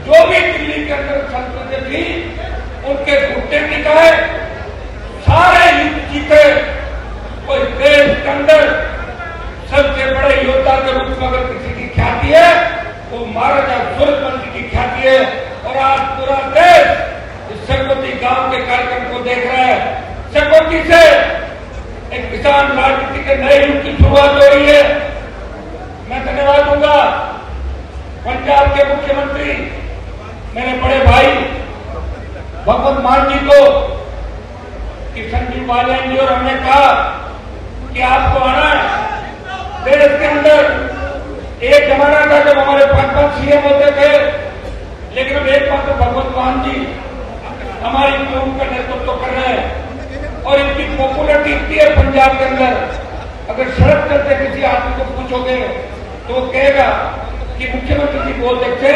जो भी दिल्ली के अंदर संसदें थी उनके घुटने टिकाए, सारे युद्ध जीते। कोई देश के अंदर सबसे बड़े योद्धा के रूप में अगर किसी की ख्याति है वो महाराजा सूरजमल की ख्याति है। और आज पूरा देश इस सरस्वती गांव के कार्यक्रम को देख रहा है। सरस्वती से एक किसान राजनीति के नए युग की शुरुआत हो रही है। मैं धन्यवाद दूंगा पंजाब के मुख्यमंत्री मेरे बड़े भाई भगवंत मान जी को कि संजीव बालियान जी और हमने कहा कि आपको आना है। देश के अंदर एक जमाना था जब हमारे 5-5 सीएम होते थे, लेकिन अब एकमात्र भगवंत मान जी हमारी कौम का नेतृत्व कर रहे हैं और इनकी पॉपुलरिटी इतनी है पंजाब के अंदर। अगर सड़क चलते किसी आदमी को पूछोगे तो वो कहेगा कि मुख्यमंत्री जी बहुत अच्छे,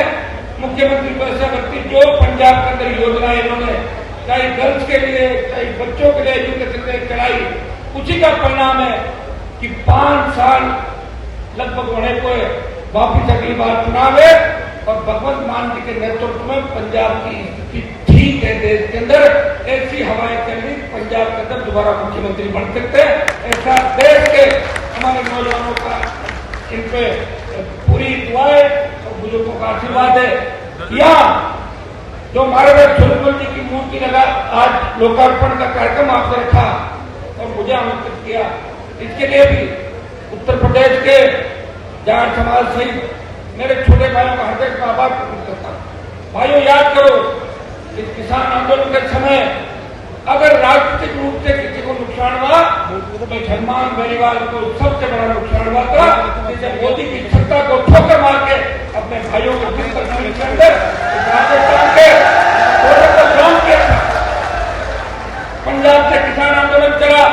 मुख्यमंत्री को ऐसा व्यक्ति जो पंजाब के अंदर योजनाएं इन्होंने चाहे गर्ल्स के लिए चाहे बच्चों के लिए एजुकेशन के लिए चलाई, उसी का परिणाम है कि 5 साल लगभग होने को वापिस अगली बार चुनाव है और भगवंत मान जी के नेतृत्व में पंजाब की स्थिति ठीक है। देश के अंदर ऐसी हवाएं चल रही, पंजाब के अंदर दोबारा मुख्यमंत्री बन सकते हैं। ऐसा देश के हमारे नौजवानों का इन पे पूरी दुआएं और बुजुर्गों का आशीर्वाद है। यहाँ जो महाराजा सूरजमल जी की मूर्ति लगा, आज लोकार्पण का कार्यक्रम आपने रखा और मुझे आमंत्रित किया, इसके लिए भी उत्तर प्रदेश के जाट समाज सहित मेरे छोटे भाइयों का हृदय का आभार प्रकट करता हूं। भाइयों, याद करो इस किसान आंदोलन के समय अगर राजनीतिक रूप से किसी को नुकसान हुआ तो सलमान बेनीवाल को सबसे बड़ा नुकसान हुआ था, जिसे मोदी की सत्ता को ठोकर मार के अपने भाइयों को दिल पर राजस्थान के को जाम किया था। पंजाब से किसान आंदोलन चला,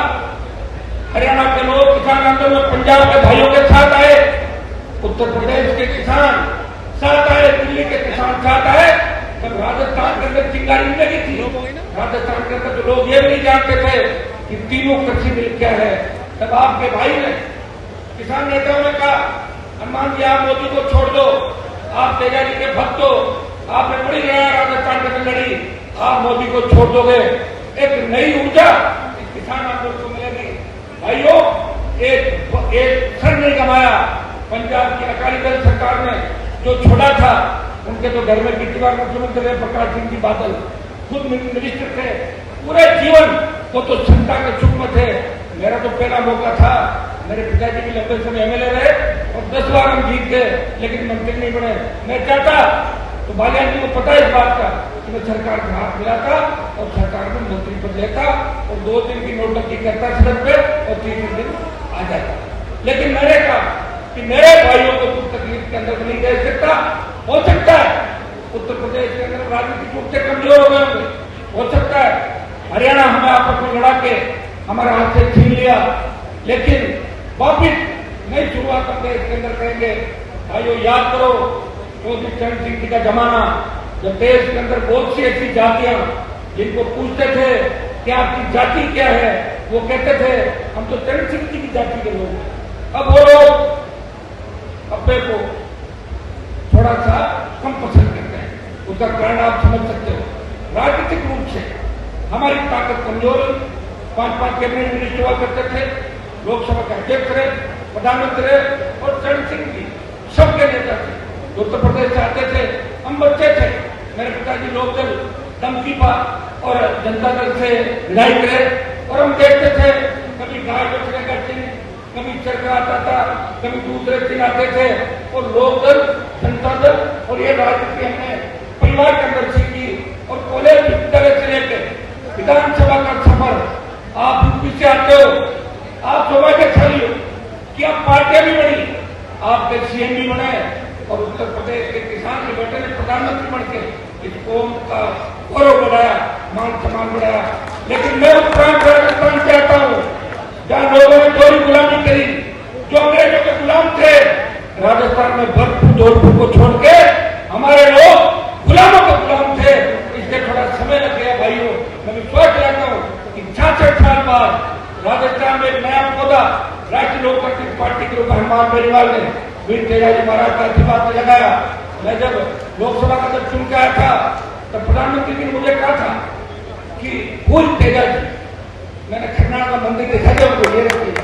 हरियाणा के लोग किसान आंदोलन में पंजाब के भाइयों के साथ आए, उत्तर प्रदेश के किसान साथ आए, दिल्ली के किसान साथ आए। जब राजस्थान के अंदर चिंगारी लगी थी, राजस्थान के अंदर तो लोग ये भी नहीं जानते थे कि तीनों कृषि बिल क्या है, तब आपके भाई ने किसान नेताओं ने कहा हनुमान जी आप मोदी को छोड़ दो, आप तेजा जी के भक्त हो, आपने बड़ी लड़ाई राजस्थान के अंदर लड़ी, आप मोदी को छोड़ दोगे, एक नई ऊर्जा किसान आंदोलन को मिलेगी। भाइयों, एक क्षण नहीं गंवाया। पंजाब की अकाली दल सरकार ने जो छोड़ा था, उनके तो घर में पिछली बार मुख्यमंत्री रहे प्रकाश सिंह जी बादल, खुद मिनिस्टर थे, पूरे जीवन वो तो जनता के सुख में थे। मेरा तो पहला मौका था, मेरे पिताजी भी लंबे समय एमएलए रहे और 10 बार हम जीत गए, लेकिन मंत्री नहीं बने। मैं चाहता तो बालियान जी को पता है इस बात का कि मैं सरकार का हाथ मिलाता और सरकार में मंत्री पद लेता और 2 दिन की नोटबंदी करता सड़क पे और 3 दिन आ जाता। लेकिन मैंने कहा कि मेरे भाइयों को कुछ तकलीफ के अंदर नहीं दे सकता। हो सकता है उत्तर प्रदेश के अंदर राजनीतिक रूप से कमजोर हो गए होंगे, हो सकता है हरियाणा हमें आपस में लड़ा के हमारे हाथ से छीन लिया, लेकिन वापिस नई शुरुआत हम देश के अंदर करेंगे। भाइयों, याद करो चौधरी चरण सिंह जी का जमाना, जब देश के अंदर बहुत सी ऐसी जातियां जिनको पूछते थे कि आपकी जाति क्या है, वो कहते थे हम तो चरण सिंह जी की जाति के लोग। अब वो लोग अब्बे को थोड़ा सा कम पसंद करते हैं, उसका कारण आप समझ सकते हो। राजनीतिक रूप से हमारी ताकत कमजोर, 5-5 कैबिनेट मिनिस्टर हुआ करते थे, लोकसभा के अध्यक्ष रहे, प्रधानमंत्री रहे और चरण सिंह जी सबके नेता थे। उत्तर प्रदेश से आते थे, हम बच्चे थे, मेरे पिताजी लोकदल दमकीपा और जनता दल से विधायक रहे और हम देखते थे कभी गाय बचने का चिन्ह, कभी चरखा आता था, कभी दूसरे चिन्ह आते थे और लोकदल जनता दल और ये राजनीति हमने परिवार के अंदर सीखी। और कॉलेज विद्यालय से लेकर विधानसभा का सफर, आप यूपी से आते हो, आप सौभाग्यशाली हो कि आप पार्टियां भी बनी, आपके सीएम भी बने और उत्तर प्रदेश के किसान के बेटे ने प्रधानमंत्री बन के इस कौम का गौरव बढ़ाया, मान सम्मान बढ़ाया। लेकिन मैं उत्तराखंड राजस्थान से आता हूँ जहाँ लोगों ने चोरी गुलामी करी, जो अंग्रेजों के गुलाम थे। राजस्थान में भरतपुर धौलपुर को छोड़ के हमारे लोग गुलामों के गुलाम थे, इसलिए थोड़ा समय लग गया। भाइयों, मैं विश्वास दिलाता हूँ कि 66 साल बाद राजस्थान में एक नया पौधा राष्ट्रीय लोकतांत्रिक पार्टी के रूप में हनुमान बेनीवाल ने वीर तेजाजी महाराज का आशीर्वाद लगाया मैं जब लोकसभा का जब चुन के आया था तब प्रधानमंत्री ने मुझे कहा था कि कोई तेजा जी, मैंने खन्ना का मंदिर देखा था उनको ये रखी है।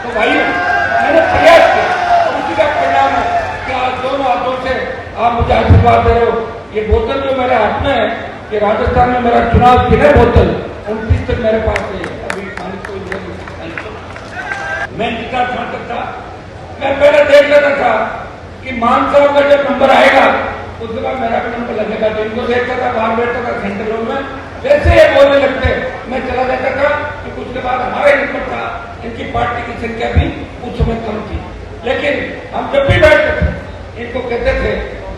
तो भाई मैंने प्रयास किया और उसी का परिणाम है कि आज दोनों हाथों से आप मुझे आशीर्वाद दे रहे हो। ये बोतल जो मेरे हाथ में है, ये राजस्थान में मेरा चुनाव की है बोतल, 29 तक मेरे पास है, अभी मालिक कोई नहीं। मैं जितना छांटक था, मैं पहले देख लेता था कि मान साहब का जब नंबर आएगा उसके बाद मेरा भी नंबर लगेगा। तो इनको देखता था, बाहर बैठता था सेंट्रल रूम में, जैसे ये बोलने लगते मैं चला जाता था। कि उसके बाद हमारा नंबर था, इनकी पार्टी की संख्या भी उस समय कम थी, लेकिन हम जब भी बैठते थे इनको कहते थे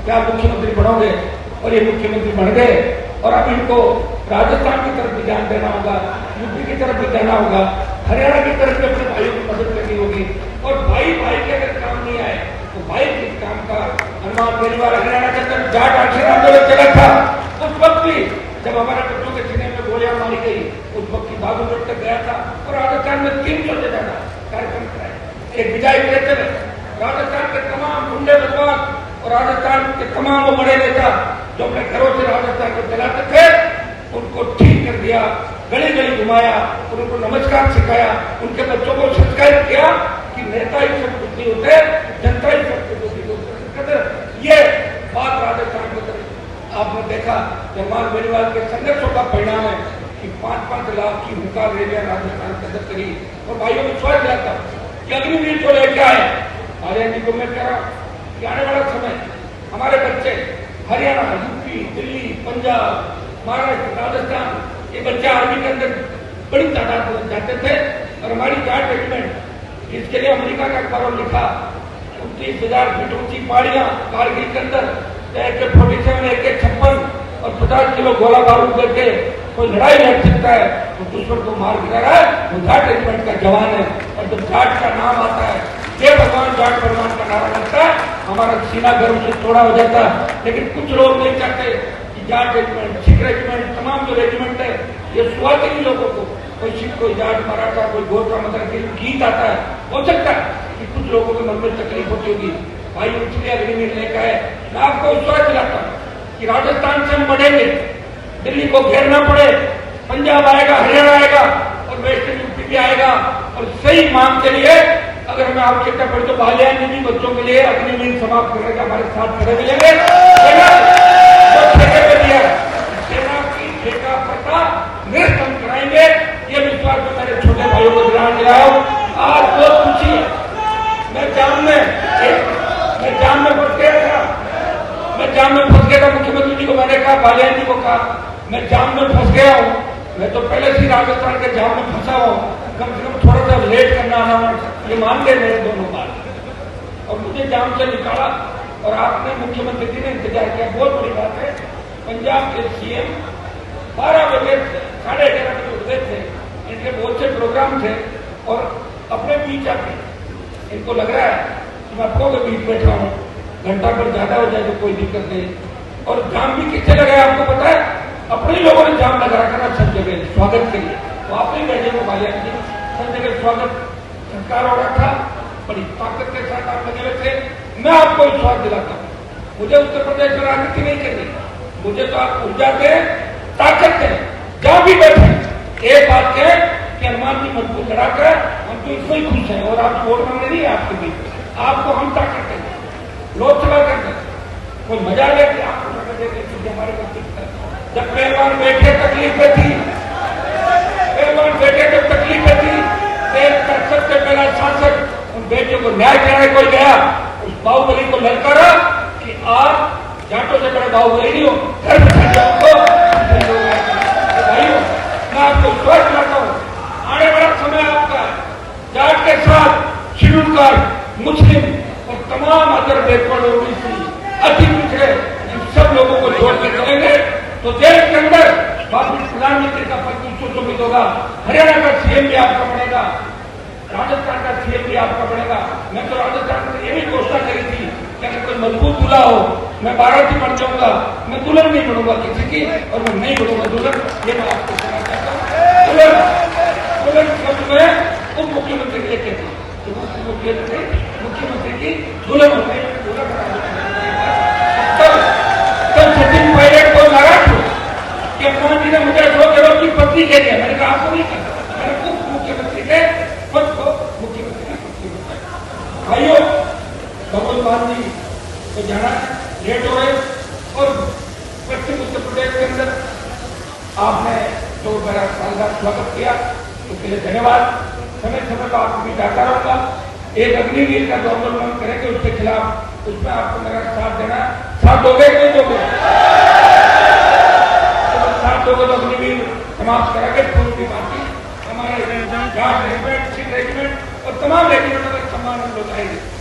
कि आप मुख्यमंत्री बनोगे, और ये मुख्यमंत्री बन गए। और अब इनको राजस्थान की तरफ भी ध्यान देना होगा, यूपी की तरफ भी देना होगा, हरियाणा की तरफ भी अपने भाइयों की मदद करनी होगी। और भाई भाई के अगर काम नहीं आए तो भाई के काम का अनुमान। पहली बार हरियाणा के अंदर जाट आरक्षण आंदोलन चला था, उस वक्त भी जब हमारे बच्चों के सीने में गोलियां मारी गई, उस वक्त की बाबूगढ़ तक गया था और राजस्थान में 300 से ज्यादा कार्यक्रम कराए। एक विजय कलेक्टर राजस्थान के तमाम गुंडे बदमाश और राजस्थान के तमाम वो बड़े नेता जो अपने घरों से राजस्थान को चलाते थे, उनको ठीक कर दिया, गली गली घुमाया और उनको नमस्कार सिखाया, उनके बच्चों को संस्कारित किया कि नेता ही सब कुछ नहीं होते, जनता ही सब कुछ होती। ये बात राजस्थान को आपने देखा जब मान बेनीवाल के संघर्षों का परिणाम है कि 5-5 लाख की हुंकार रेलियां राजस्थान के अंदर करी। और भाइयों को स्वर्ग जाता कि अग्निवीर को लेके आए। आर्यन जी को मैं कह रहा हूं कि आने वाला समय हमारे बच्चे हरियाणा, यूपी, दिल्ली, पंजाब, महाराष्ट्र, राजस्थान, ये बच्चे आर्मी के अंदर बड़ी तादाद में जाते थे। और हमारी जाट रेजिमेंट, इसके लिए अमेरिका का अखबारों लिखा 29,000 फीट ऊंची पहाड़ियां कारगिल के अंदर, AK-47, AK-56 और 50 किलो गोला बारूद करके कोई लड़ाई लड़ सकता है तो दुश्मन को मार गिरा रहा है, वो जाट रेजिमेंट का जवान है। और जब जाट का नाम आता है, जय भगवान जाट भगवान का नारा लगता है, हमारा सीना गर्व से थोड़ा हो जाता है। लेकिन कुछ लोग नहीं चाहते कि जाट रेजिमेंट, सिख रेजिमेंट, तमाम जो रेजिमेंट है ये सुहाते नहीं लोगों को। कोई सिख, कोई जाट, मराठा, कोई गोरखा, मतलब गीत आता है, हो सकता है कि कुछ लोगों के मन में तकलीफ होती होगी। भाई इसलिए अग्निवीर लेकर आए। मैं आपको विश्वास दिलाता हूं कि राजस्थान से हम बढ़ेंगे, दिल्ली को घेरना पड़े, पंजाब आएगा, हरियाणा आएगा और वेस्टर्न यूपी भी आएगा। और सही मांग के लिए अगर हमें आवश्यकता पड़े तो बालियान जी बच्चों के लिए अग्निवीर समाप्त करने का हमारे साथ खड़े मिलेंगे। जो ठेके पे दिया सेना की ठेका पट्टा निरस्त हम कराएंगे, ये विश्वास में मेरे छोटे भाइयों को ध्यान दिलाओ। आज बहुत खुशी है, मैं जाम में फंस गया था, मुख्यमंत्री जी को मैंने कहा, बालियान जी को कहा, मैं जाम में फंस गया हूँ। मैं तो पहले से राजस्थान के जाम में फंसा हूँ, कम से कम थोड़ा सा लेट करना आना, ये मान गए मेरे दोनों बात। और मुझे जाम से निकाला और आपने मुख्यमंत्री जी ने इंतजार किया। बहुत बड़ी बात है, पंजाब के CM 12 बजे 11:30 बजे उठते थे, इनके बहुत से प्रोग्राम थे और अपने बीच आके इनको लग रहा है कि मैं आपको के बीच बैठा हूँ, घंटा पर ज्यादा हो जाए तो कोई दिक्कत नहीं। और जाम भी किससे लगाया आपको पता है? अपने लोगों ने जाम लगा रखा सब जगह स्वागत के लिए। तो आप नहीं बैठे हो बालियान जी, सब जगह स्वागत संस्कार हो रहा था, बड़ी ताकत के साथ आप लगे हुए थे। मैं आपको विश्वास दिलाता हूँ, मुझे उत्तर प्रदेश में राजनीति नहीं करनी, मुझे तो आप ऊर्जा दें, ताकत दें, जहां भी बैठे एक बात कहें कि हनुमान जी मजबूत लड़ाकर हम तो इसमें ही खुश हैं। और आप वोट मांगने नहीं है आपके बीच, आपको हम ताकत देंगे, लोकसभा करते कोई मजा ले कि आपको हमारे बच्चे जब पहलवान बैठे तकलीफ में थी, पहलवान बैठे जब तकलीफ में थी, देश का सबसे पहला सांसद उन बेटियों को न्याय दिलाने कोई गया, उस बाहुबली को ललकारा कि आप जाटों से बड़े बाहुबली नहीं हो, घर को भाइयों मैं आपको विश्वास दिलाता हूँ, आने वाला समय आपका जाट के साथ शेड्यूल कास्ट, मुस्लिम और तमाम अदर बैकवर्ड ओबीसी, अति पिछड़े, इन सब लोगों को जोड़ के चलेंगे तो देश के अंदर प्रधानमंत्री का पद सुशोभित होगा। हरियाणा का CM भी आपका बनेगा, राजस्थान का CM भी आपका बनेगा। मैं तो राजस्थान में ये भी घोषणा करी थी कि अगर कोई मजबूत दूल्हा हो, मैं वाराणसी बन जाऊंगा, मैं दुल्हन नहीं बनूंगा किसी की, और मैं नहीं बनूंगा दुल्हन। ये मैं आपको कहना चाहता हूँ। दुल्हन शब्द में उप मुख्यमंत्री लेके थे, मुख्यमंत्री की दुल्हन हो गई, मुख्यमंत्री के लिए, मैंने कहा आपको नहीं करना, मैंने उप मुख्यमंत्री के पद को मुख्यमंत्री भाइयों। भगवत मान जी तो जाना लेट हो रहे और पश्चिम उत्तर प्रदेश के अंदर आपने तो मेरा शानदार स्वागत किया, उसके लिए धन्यवाद। समय समय पर आपको भी जाता रहूंगा। एक अग्निवीर का जो आंदोलन करेंगे उसके खिलाफ, उसमें आपको मेरा साथ देना, साथ दोगे कि नहीं दोगे? साथ दोगे तो अग्निवीर समाप्त करेंगे। फौज की पार्टी हमारे रेजिमेंट, सिख रेजिमेंट और तमाम रेजिमेंटों का सम्मान हम लोग आएंगे।